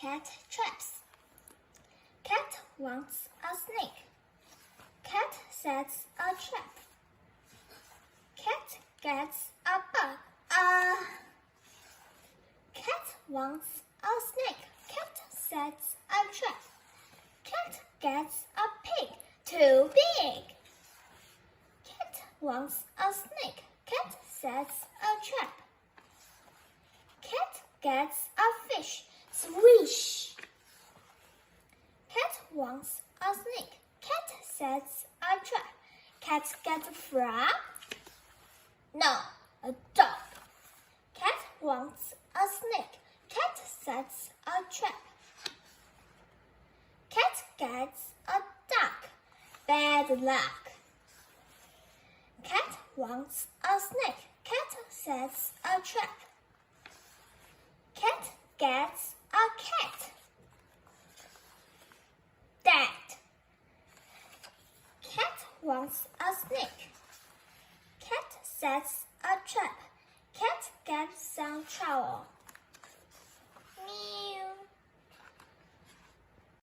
Cat traps. Cat wants a snake. Cat sets a trap. Cat gets a bug. Cat wants a snake. Cat sets a trap. Cat gets a pig. Too big. Cat wants a snake. Cat sets a trap. Cat gets a fish. Swish. Cat wants a snake. Cat sets a trap. Cat gets a frog. No, a dog. Cat wants a snake. Cat sets a trap. Cat gets a duck. Bad luck. Cat wants a snake. Cat sets a trap. Cat gets a cat. Dad. Cat wants a snake. Cat sets a trap. Cat gets some trouble.